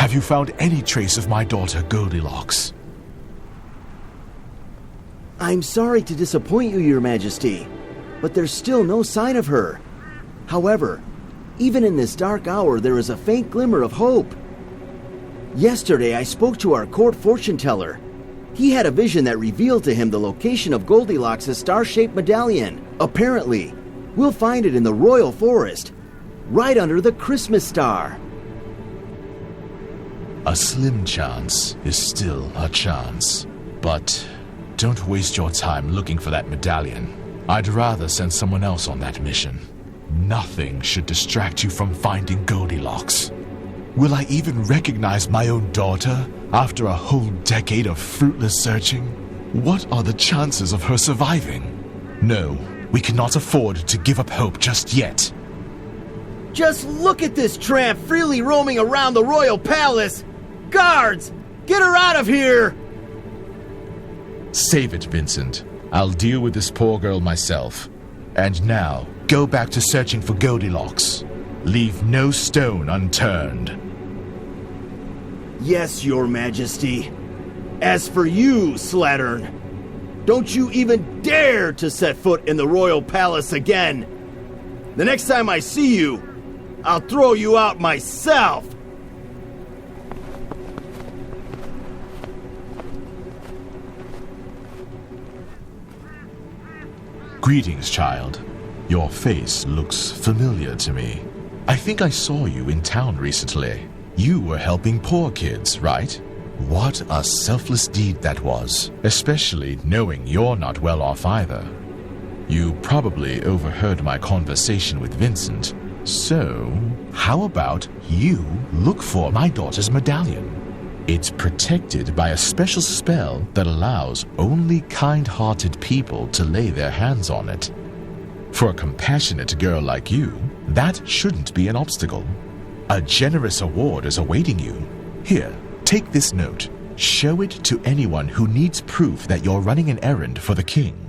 Have you found any trace of my daughter Goldilocks? I'm sorry to disappoint you, Your Majesty, but there's still no sign of her. However, even in this dark hour, there is a faint glimmer of hope. Yesterday, I spoke to our court fortune teller. He had a vision that revealed to him the location of Goldilocks' star-shaped medallion. Apparently, we'll find it in the royal forest, right under the Christmas star. A slim chance is still a chance. But don't waste your time looking for that medallion. I'd rather send someone else on that mission. Nothing should distract you from finding Goldilocks. Will I even recognize my own daughter after a whole decade of fruitless searching? What are the chances of her surviving? No, we cannot afford to give up hope just yet. Just look at this tramp freely roaming around the royal palace! Guards! Get her out of here! Save it, Vincent. I'll deal with this poor girl myself. And now, go back to searching for Goldilocks. Leave no stone unturned. Yes, Your Majesty. As for you, Slattern, don't you even dare to set foot in the royal palace again. The next time I see you, I'll throw you out myself. Greetings, child. Your face looks familiar to me. I think I saw you in town recently. You were helping poor kids, right? What a selfless deed that was, especially knowing you're not well off either. You probably overheard my conversation with Vincent. So, how about you look for my daughter's medallion? It's protected by a special spell that allows only kind-hearted people to lay their hands on it. For a compassionate girl like you, that shouldn't be an obstacle. A generous award is awaiting you. Here, take this note. Show it to anyone who needs proof that you're running an errand for the king.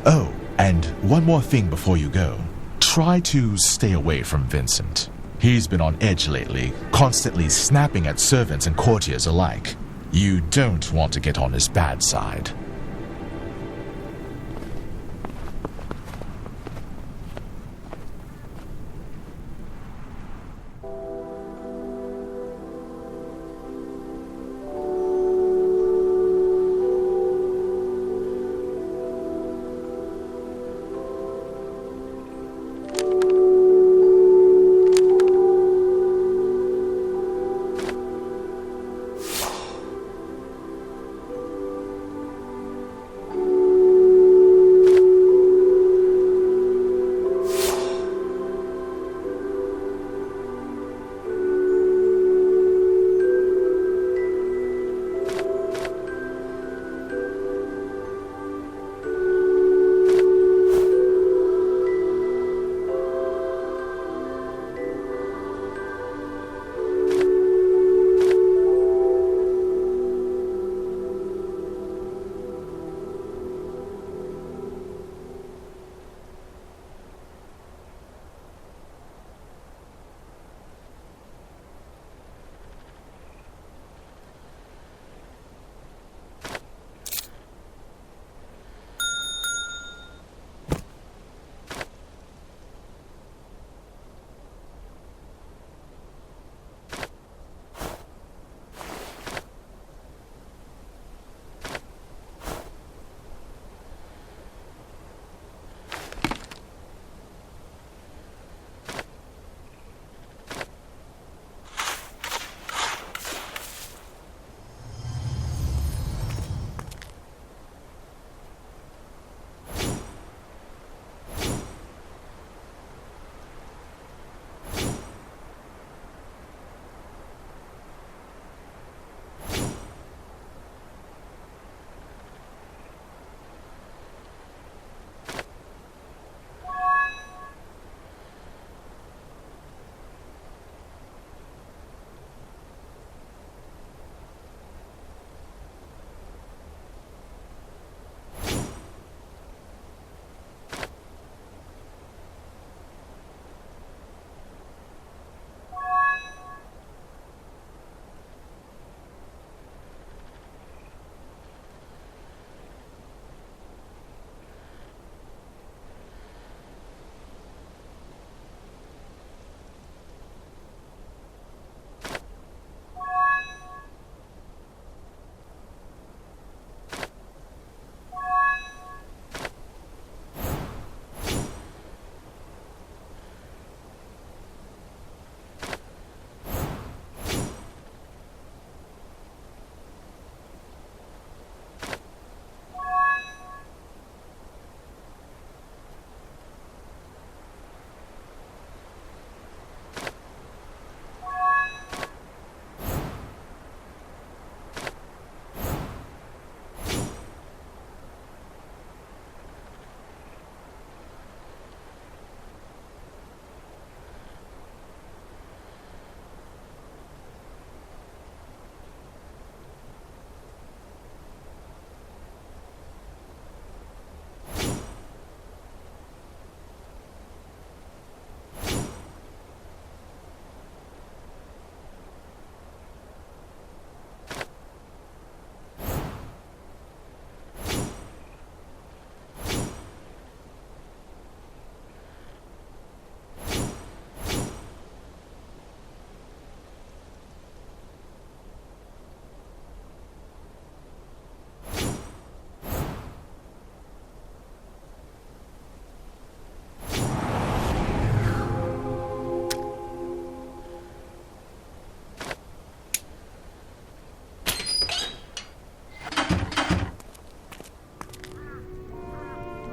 Oh, and one more thing before you go. Try to stay away from Vincent. He's been on edge lately, constantly snapping at servants and courtiers alike. You don't want to get on his bad side.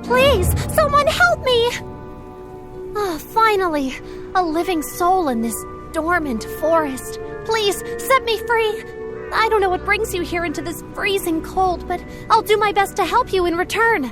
Please, someone help me! Finally, a living soul in this dormant forest. Please, set me free. I don't know what brings you here into this freezing cold, but I'll do my best to help you in return.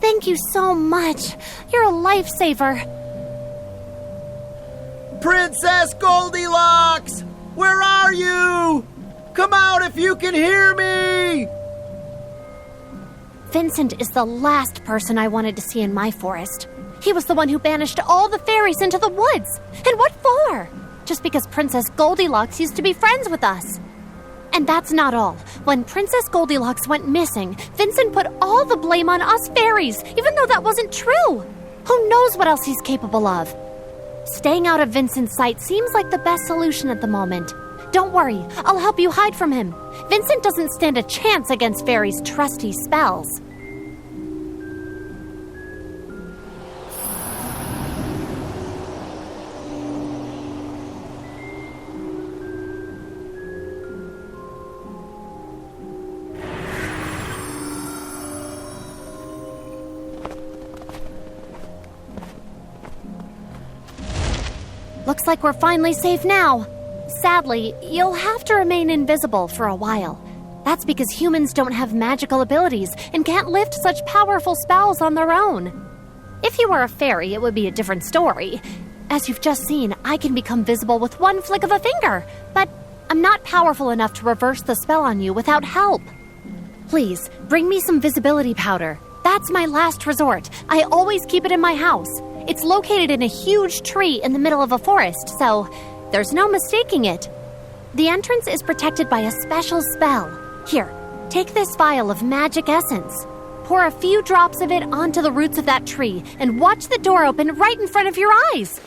Thank you so much. You're a lifesaver. Princess Goldilocks! Where are you? Come out if you can hear me! Vincent is the last person I wanted to see in my forest. He was the one who banished all the fairies into the woods. And what for? Just because Princess Goldilocks used to be friends with us. And that's not all. When Princess Goldilocks went missing, Vincent put all the blame on us fairies, even though that wasn't true. Who knows what else he's capable of? Staying out of Vincent's sight seems like the best solution at the moment. Don't worry, I'll help you hide from him. Vincent doesn't stand a chance against fairies' trusty spells. Looks like we're finally safe now. Sadly, you'll have to remain invisible for a while. That's because humans don't have magical abilities and can't lift such powerful spells on their own. If you were a fairy, it would be a different story. As you've just seen, I can become visible with one flick of a finger, but I'm not powerful enough to reverse the spell on you without help. Please, bring me some visibility powder. That's my last resort. I always keep it in my house. It's located in a huge tree in the middle of a forest, so there's no mistaking it. The entrance is protected by a special spell. Here, take this vial of magic essence. Pour a few drops of it onto the roots of that tree and watch the door open right in front of your eyes.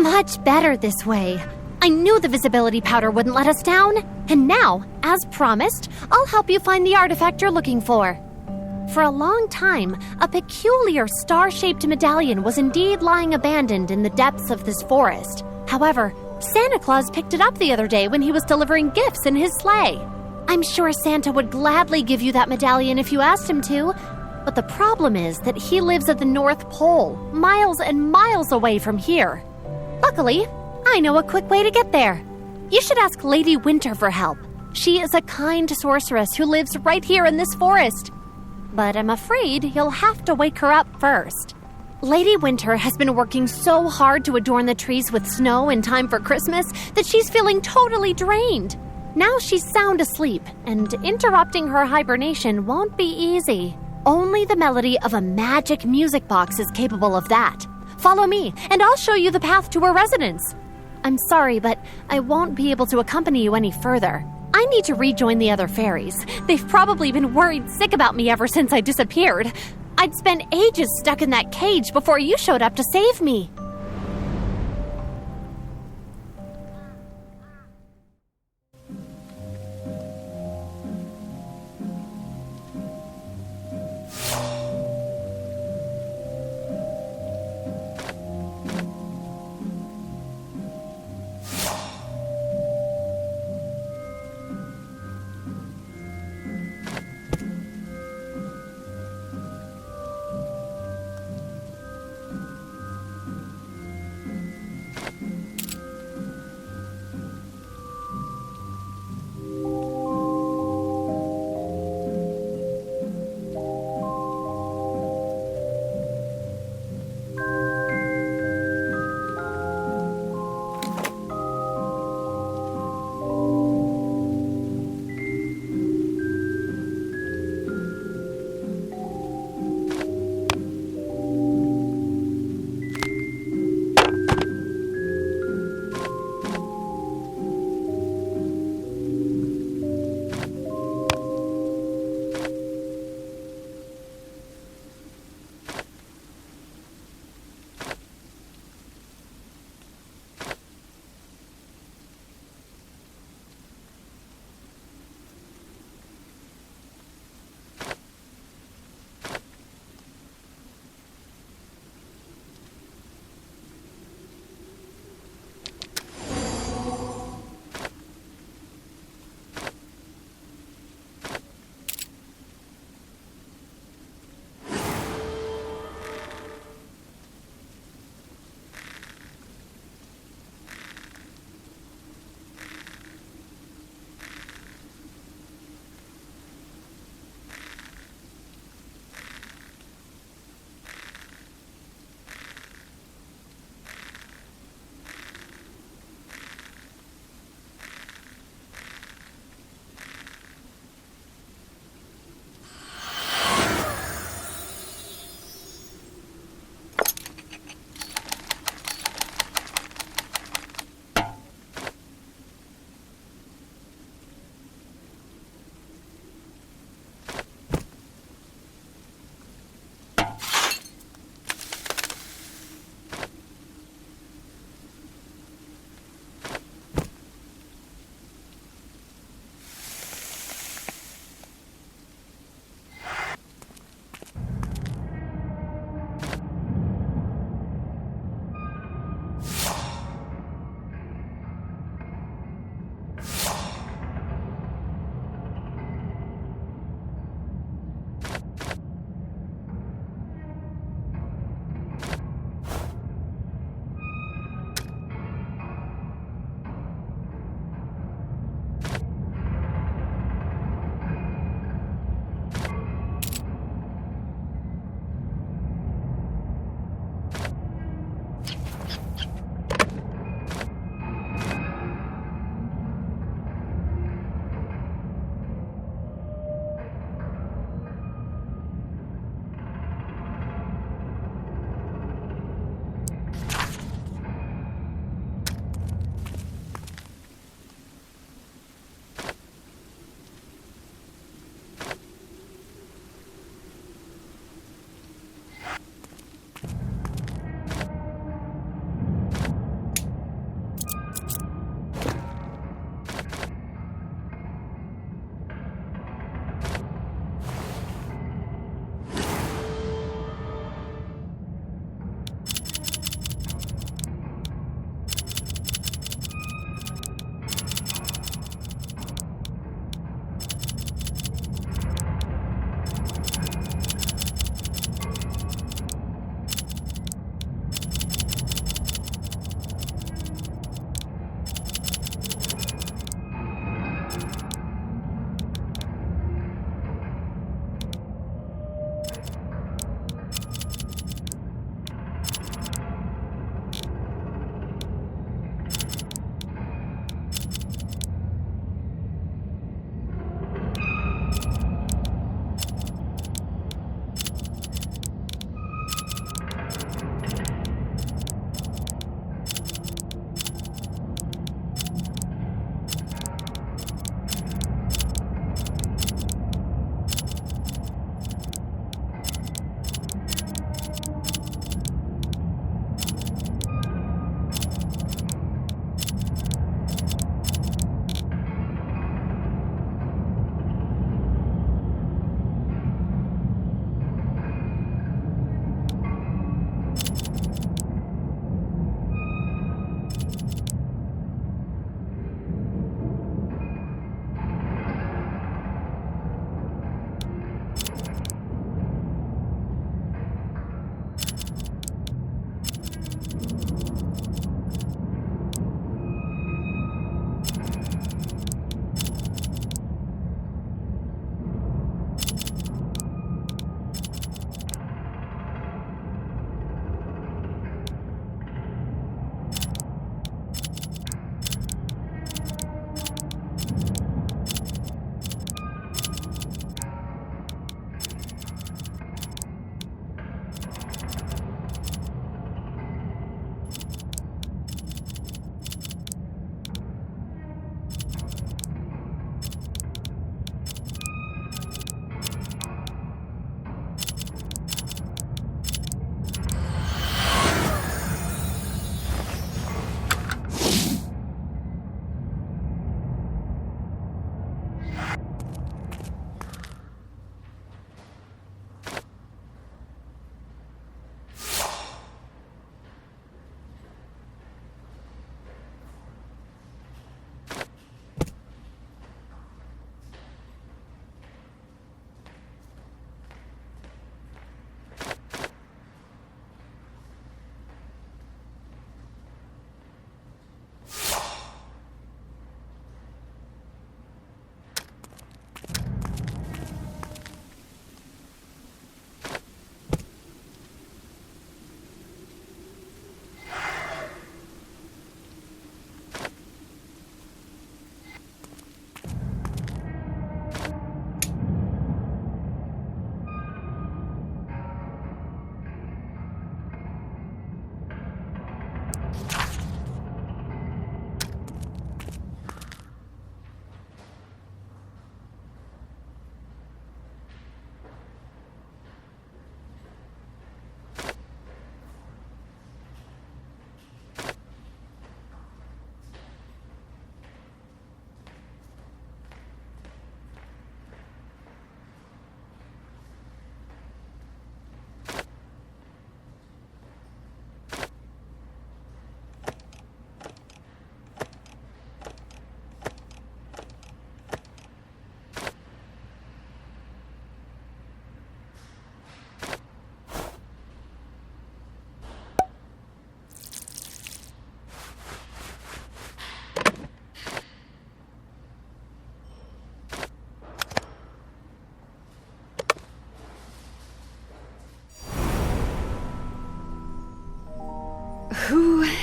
Much better this way. I knew the visibility powder wouldn't let us down. And now, as promised, I'll help you find the artifact you're looking for. For a long time, a peculiar star-shaped medallion was indeed lying abandoned in the depths of this forest. However, Santa Claus picked it up the other day when he was delivering gifts in his sleigh. I'm sure Santa would gladly give you that medallion if you asked him to, but the problem is that he lives at the North Pole, miles and miles away from here. Luckily, I know a quick way to get there. You should ask Lady Winter for help. She is a kind sorceress who lives right here in this forest. But I'm afraid you'll have to wake her up first. Lady Winter has been working so hard to adorn the trees with snow in time for Christmas that she's feeling totally drained. Now she's sound asleep, and interrupting her hibernation won't be easy. Only the melody of a magic music box is capable of that. Follow me, and I'll show you the path to her residence. I'm sorry, but I won't be able to accompany you any further. I need to rejoin the other fairies. They've probably been worried sick about me ever since I disappeared. I'd spent ages stuck in that cage before you showed up to save me.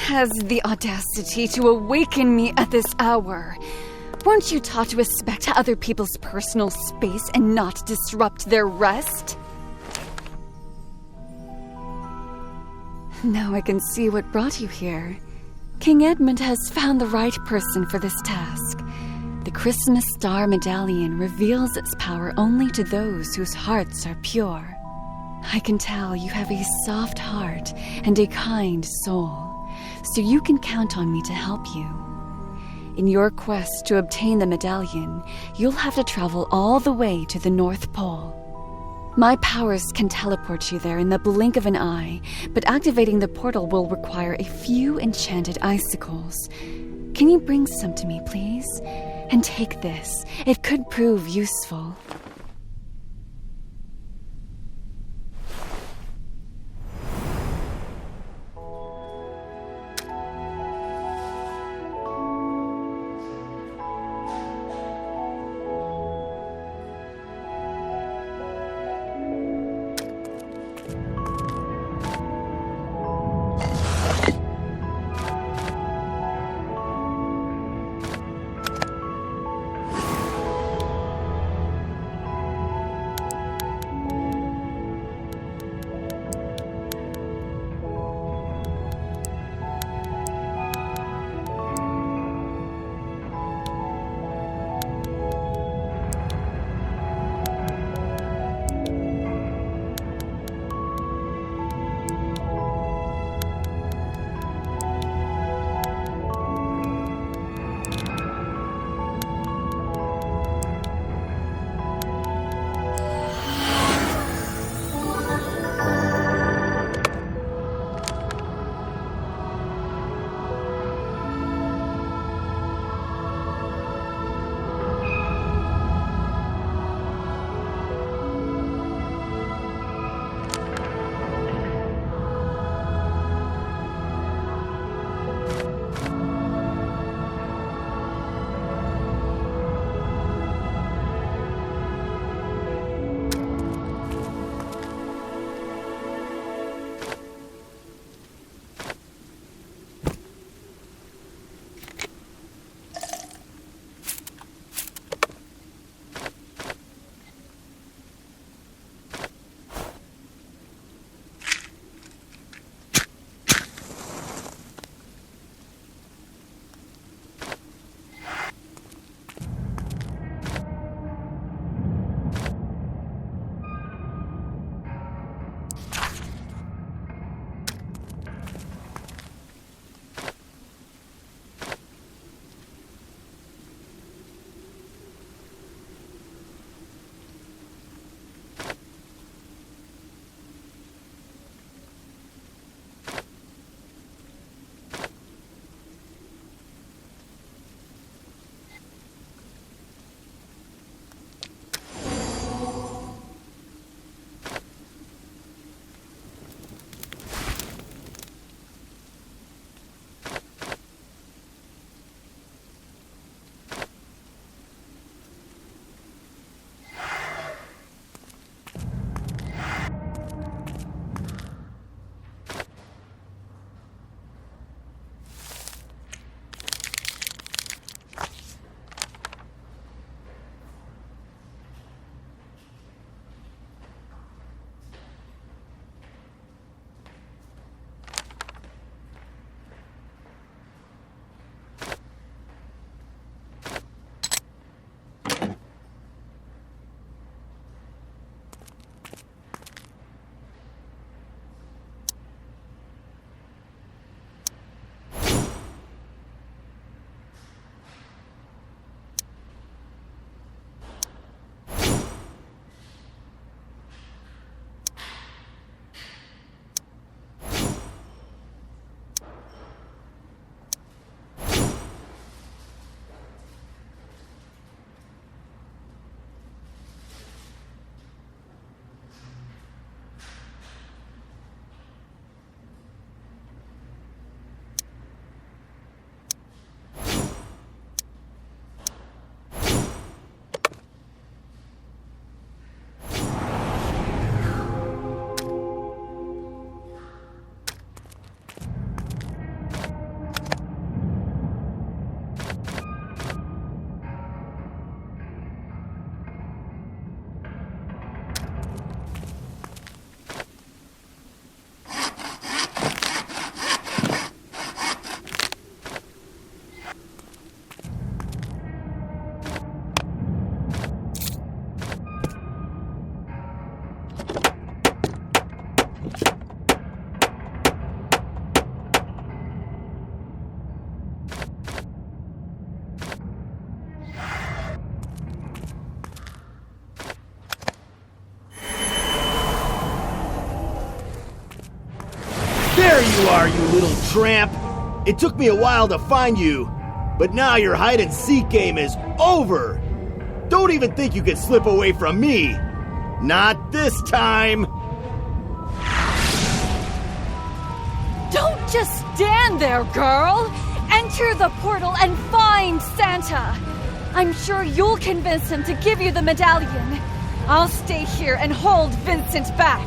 has the audacity to awaken me at this hour? Weren't you taught to respect other people's personal space and not disrupt their rest? Now I can see what brought you here. King Edmund has found the right person for this task. The Christmas Star Medallion reveals its power only to those whose hearts are pure. I can tell you have a soft heart and a kind soul, so you can count on me to help you. In your quest to obtain the medallion, you'll have to travel all the way to the North Pole. My powers can teleport you there in the blink of an eye, but activating the portal will require a few enchanted icicles. Can you bring some to me, please? And take this. It could prove useful. There you are, you little tramp! It took me a while to find you, but now your hide-and-seek game is over! Don't even think you can slip away from me! Not this time! Don't just stand there, girl! Enter the portal and find Santa! I'm sure you'll convince him to give you the medallion. I'll stay here and hold Vincent back.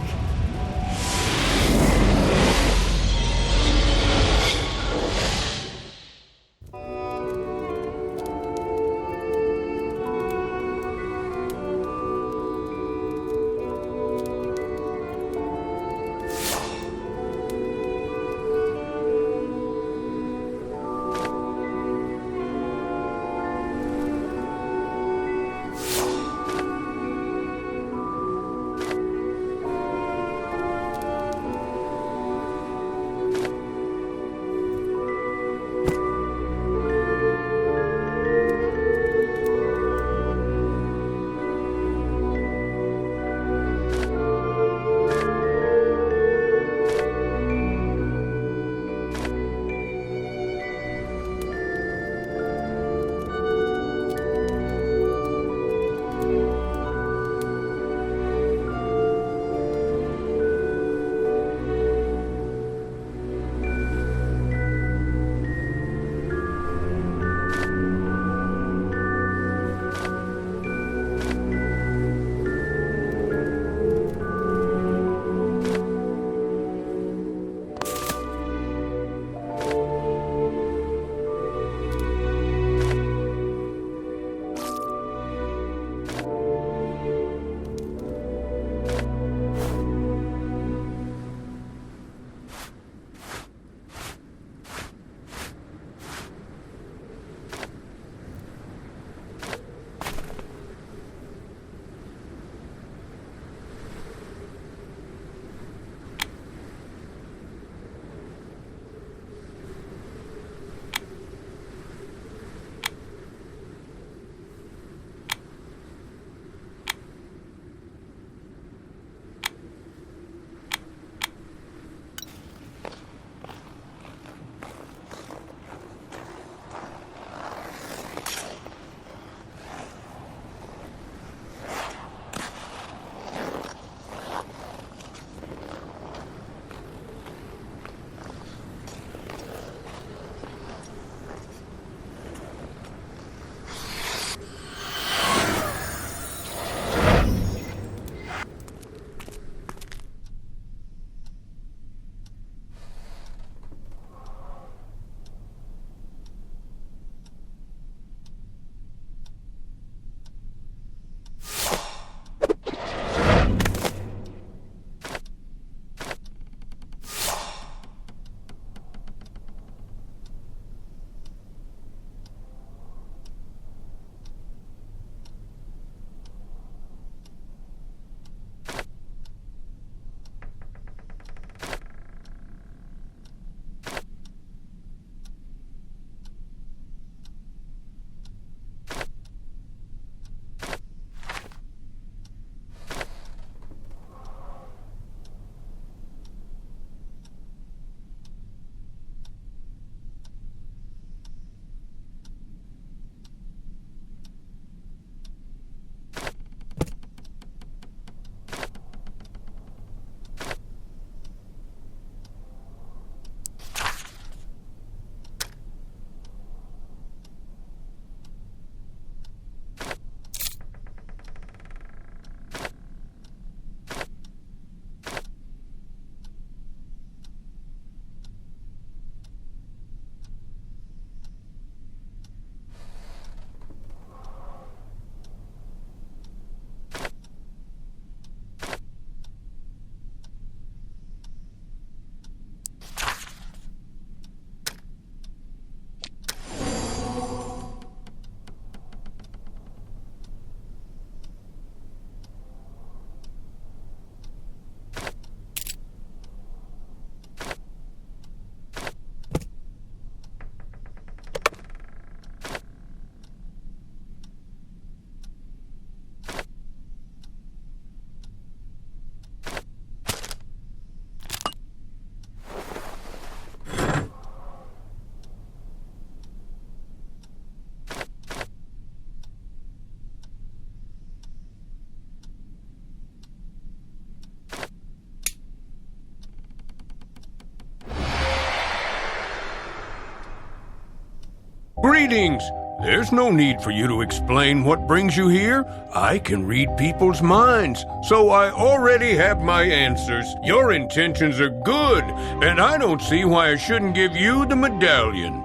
Greetings! There's no need for you to explain what brings you here. I can read people's minds, so I already have my answers. Your intentions are good, and I don't see why I shouldn't give you the medallion.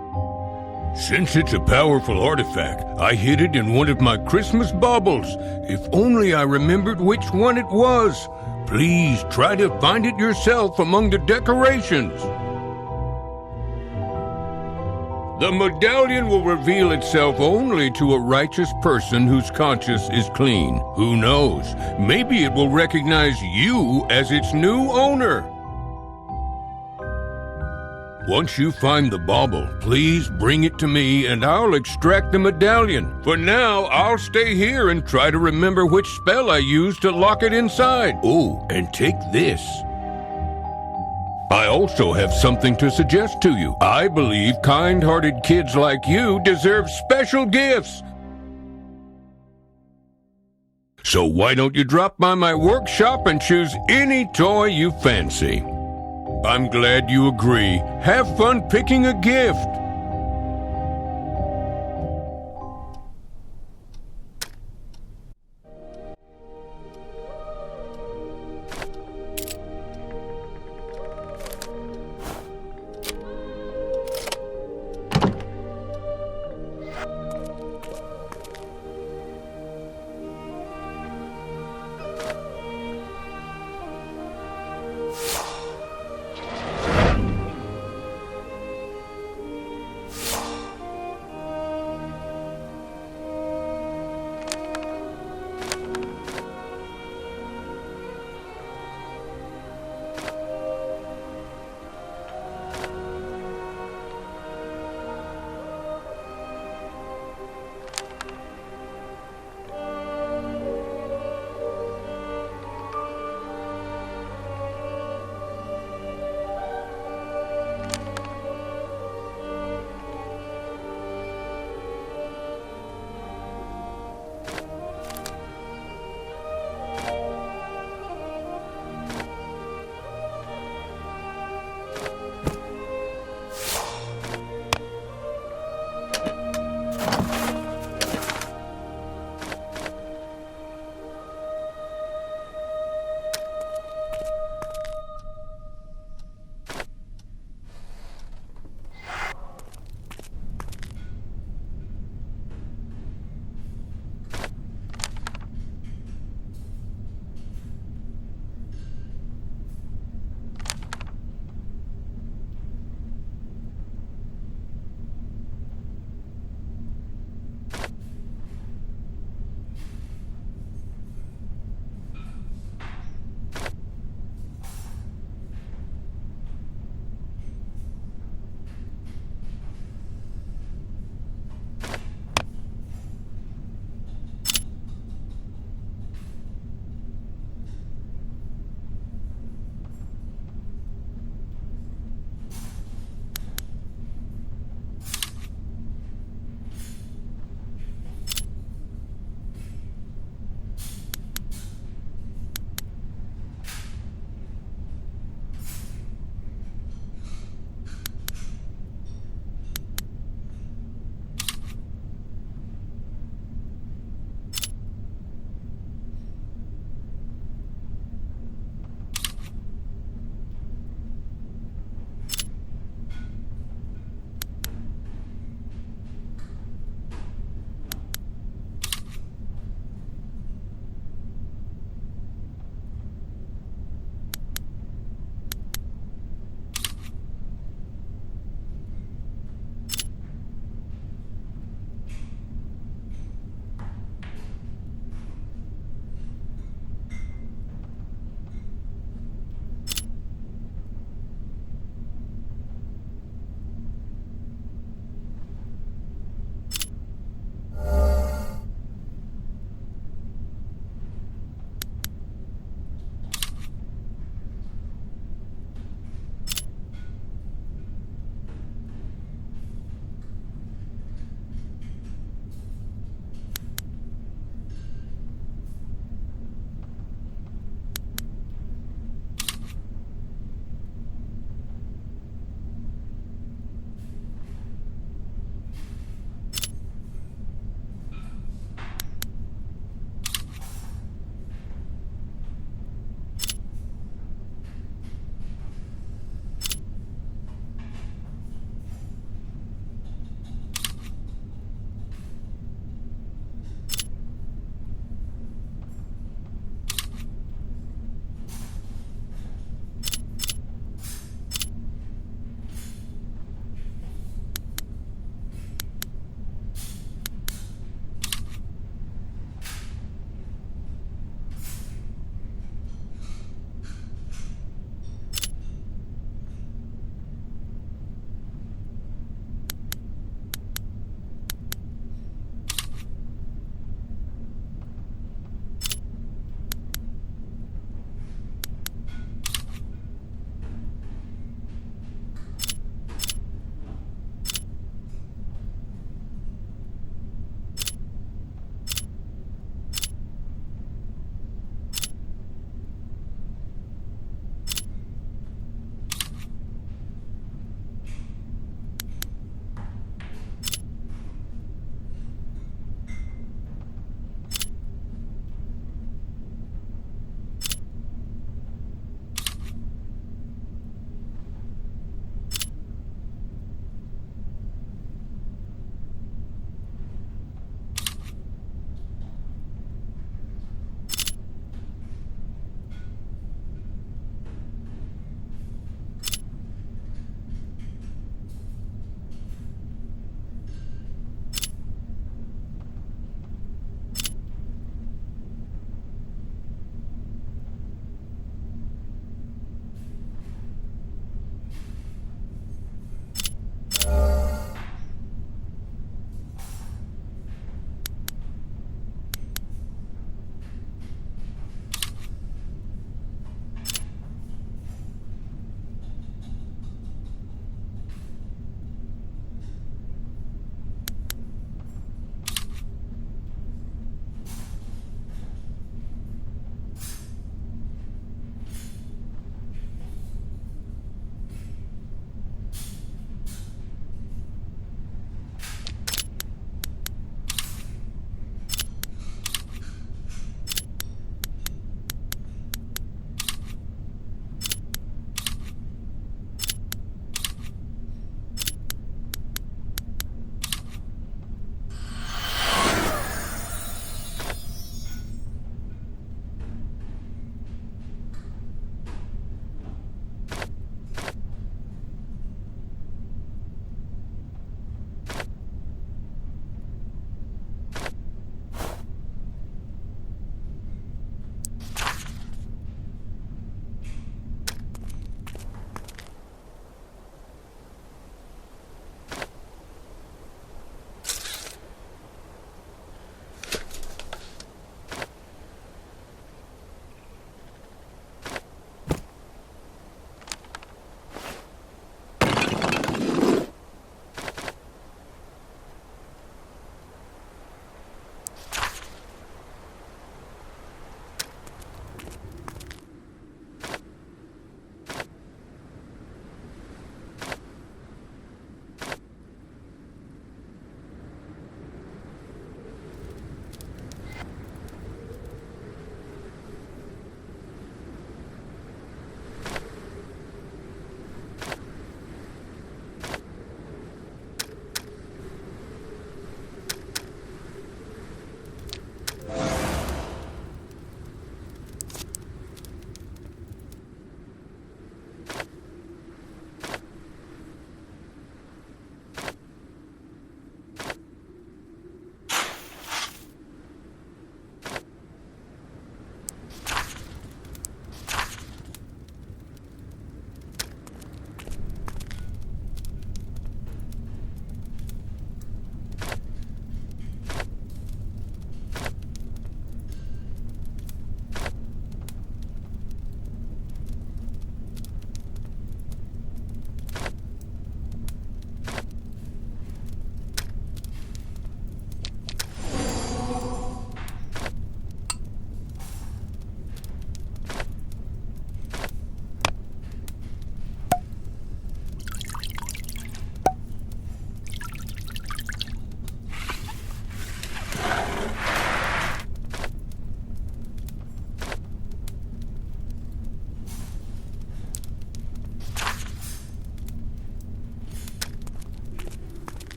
Since it's a powerful artifact, I hid it in one of my Christmas baubles. If only I remembered which one it was. Please try to find it yourself among the decorations. The medallion will reveal itself only to a righteous person whose conscience is clean. Who knows? Maybe it will recognize you as its new owner. Once you find the bauble, please bring it to me and I'll extract the medallion. For now, I'll stay here and try to remember which spell I used to lock it inside. Oh, and take this. I also have something to suggest to you. I believe kind-hearted kids like you deserve special gifts. So why don't you drop by my workshop and choose any toy you fancy? I'm glad you agree. Have fun picking a gift.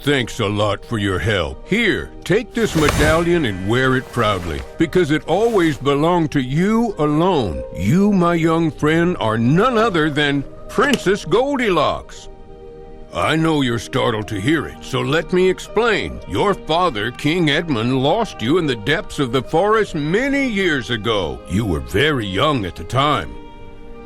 Thanks a lot for your help. Here, take this medallion and wear it proudly, because it always belonged to you alone. You, my young friend, are none other than Princess Goldilocks. I know you're startled to hear it, so let me explain. Your father, King Edmund, lost you in the depths of the forest many years ago. You were very young at the time.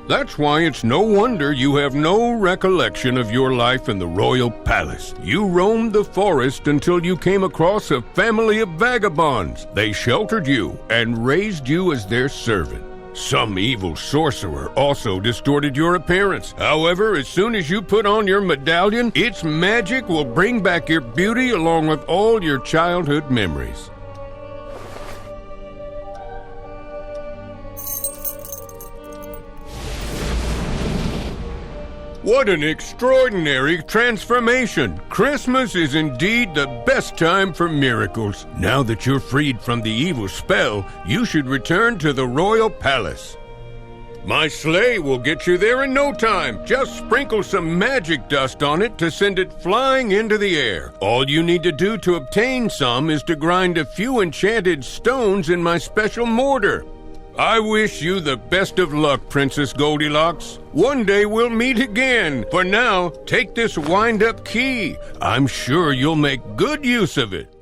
That's why it's no wonder you have no recollection of your life in the royal palace. You roamed the forest until you came across a family of vagabonds. They sheltered you and raised you as their servant. Some evil sorcerer also distorted your appearance. However, as soon as you put on your medallion, its magic will bring back your beauty along with all your childhood memories. What an extraordinary transformation! Christmas is indeed the best time for miracles. Now that you're freed from the evil spell, you should return to the royal palace. My sleigh will get you there in no time. Just sprinkle some magic dust on it to send it flying into the air. All you need to do to obtain some is to grind a few enchanted stones in my special mortar. I wish you the best of luck, Princess Goldilocks. One day we'll meet again. For now, take this wind-up key. I'm sure you'll make good use of it.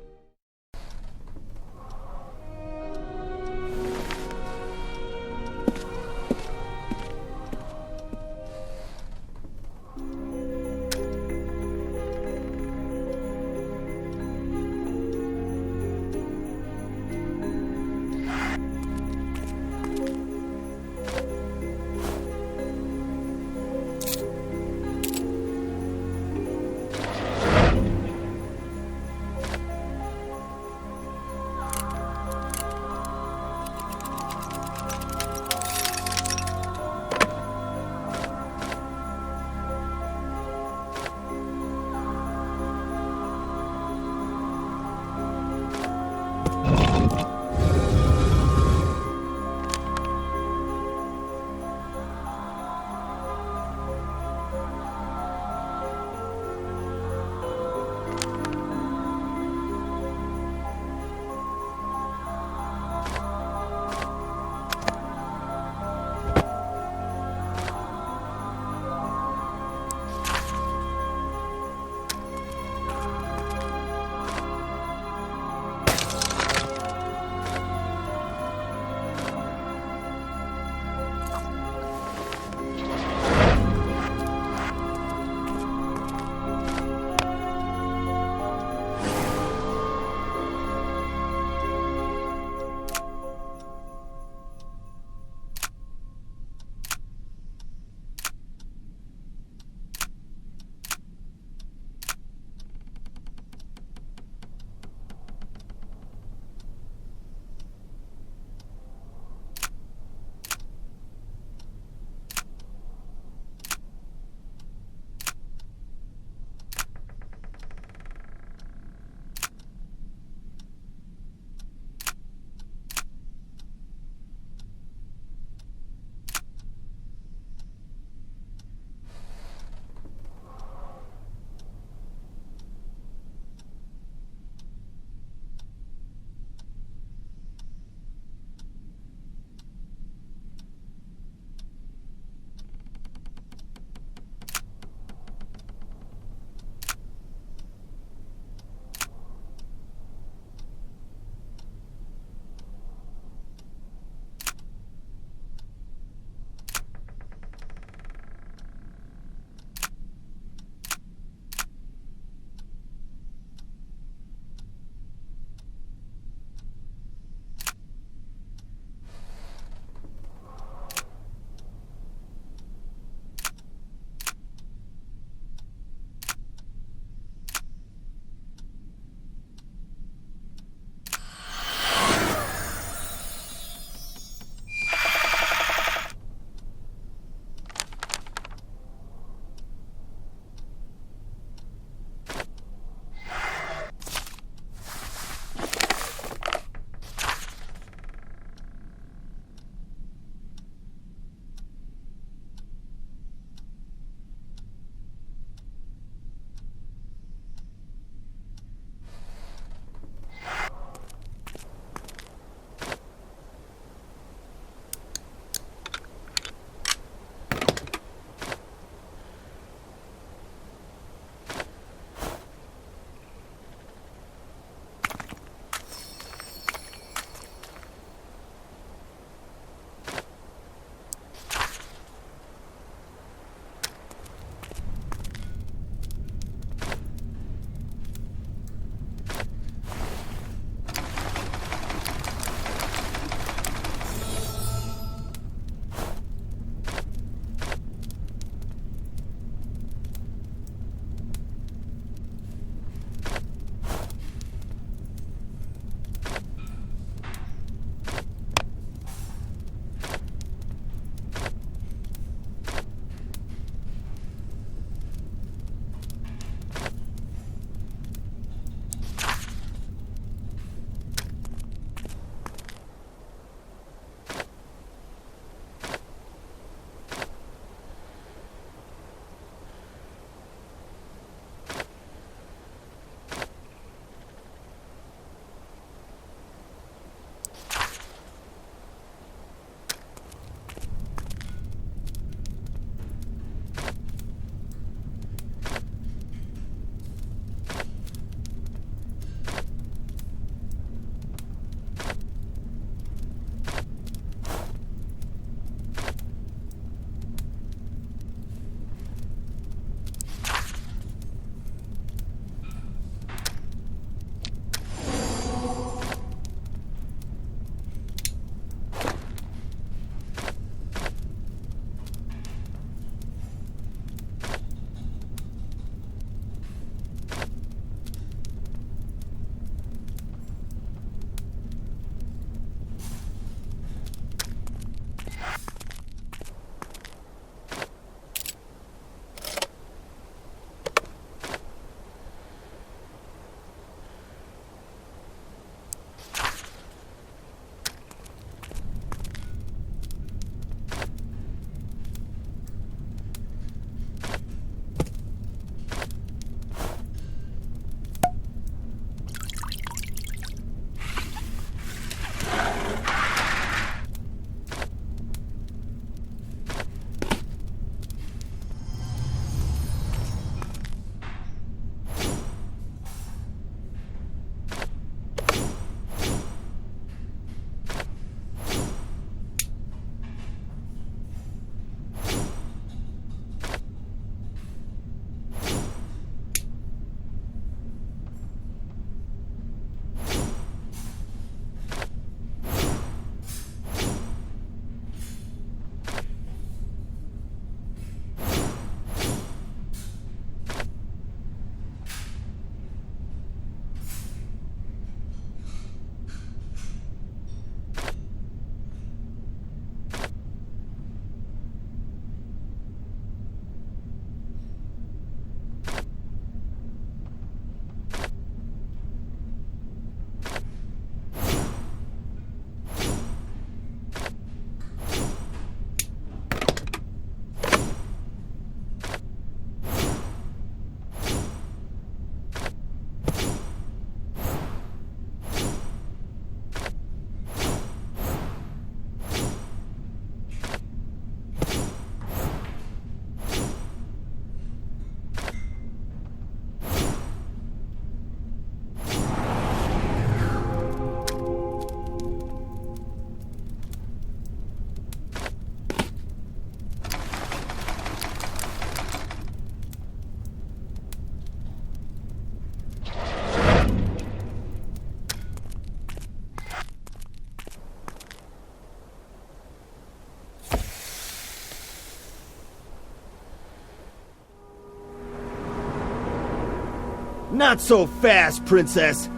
Not so fast, Princess.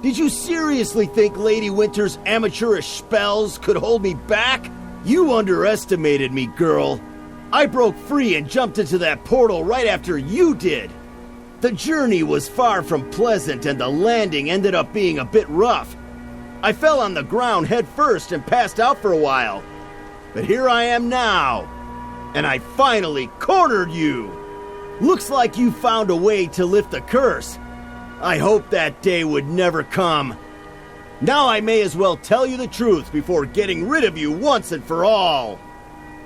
Did you seriously think Lady Winter's amateurish spells could hold me back? You underestimated me, girl. I broke free and jumped into that portal right after you did. The journey was far from pleasant and the landing ended up being a bit rough. I fell on the ground head first and passed out for a while. But here I am now, and I finally cornered you. Looks like you found a way to lift the curse. I hope that day would never come. Now I may as well tell you the truth before getting rid of you once and for all.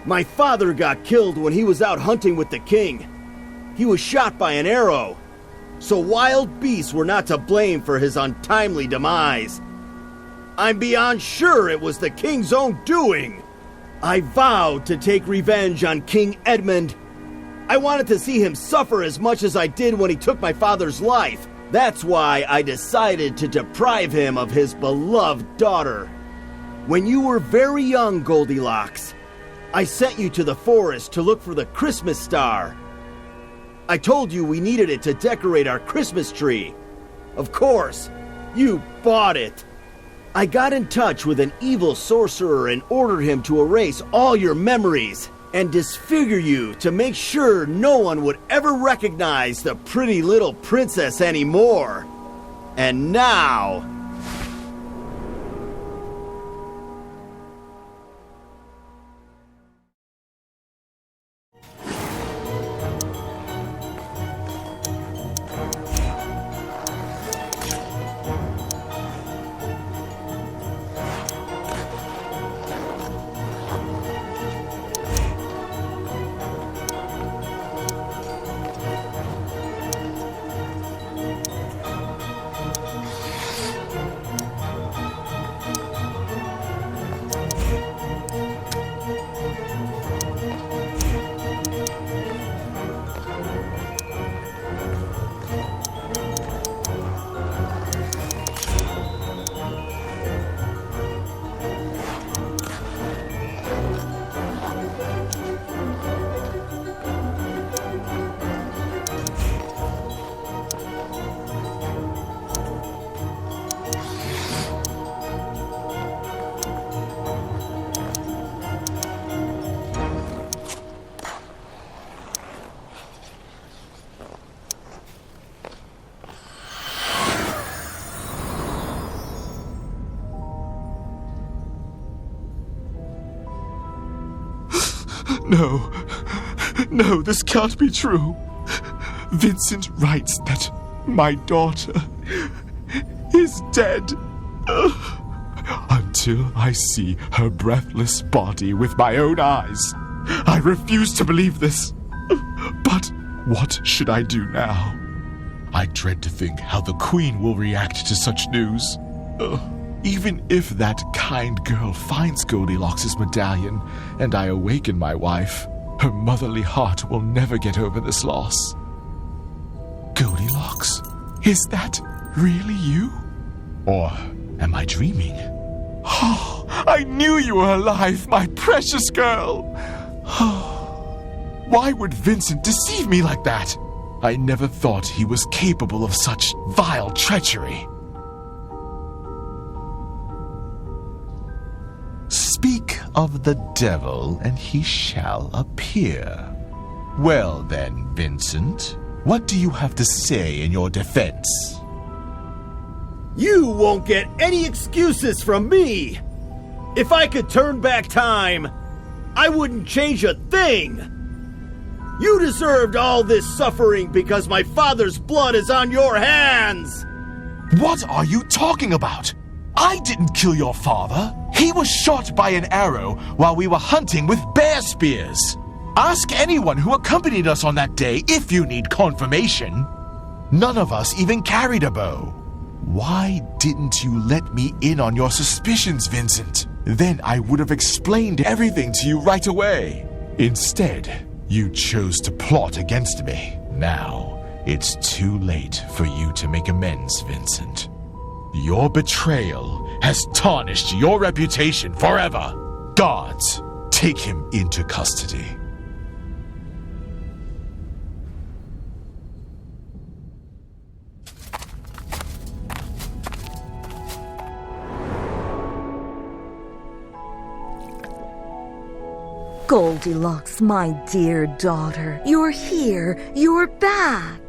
My father got killed when he was out hunting with the king. He was shot by an arrow, so wild beasts were not to blame for his untimely demise. I'm beyond sure it was the king's own doing. I vowed to take revenge on King Edmund. I wanted to see him suffer as much as I did when he took my father's life. That's why I decided to deprive him of his beloved daughter. When you were very young, Goldilocks, I sent you to the forest to look for the Christmas star. I told you we needed it to decorate our Christmas tree. Of course, you bought it. I got in touch with an evil sorcerer and ordered him to erase all your memories and disfigure you to make sure no one would ever recognize the pretty little princess anymore. And now... No, this can't be true. Vincent writes that my daughter is dead. Until I see her breathless body with my own eyes, I refuse to believe this. But what should I do now? I dread to think how the Queen will react to such news. Even if that kind girl finds Goldilocks' medallion and I awaken my wife, her motherly heart will never get over this loss. Goldilocks? Is that really you? Or am I dreaming? Oh, I knew you were alive, my precious girl! Why would Vincent deceive me like that? I never thought he was capable of such vile treachery. Speak of the devil, and he shall appear. Well then, Vincent, what do you have to say in your defense? You won't get any excuses from me! If I could turn back time, I wouldn't change a thing! You deserved all this suffering because my father's blood is on your hands! What are you talking about? I didn't kill your father. He was shot by an arrow while we were hunting with bear spears. Ask anyone who accompanied us on that day if you need confirmation. None of us even carried a bow. Why didn't you let me in on your suspicions, Vincent? Then I would have explained everything to you right away. Instead, you chose to plot against me. Now, it's too late for you to make amends, Vincent. Your betrayal has tarnished your reputation forever. Guards, take him into custody. Goldilocks, my dear daughter, you're here, you're back.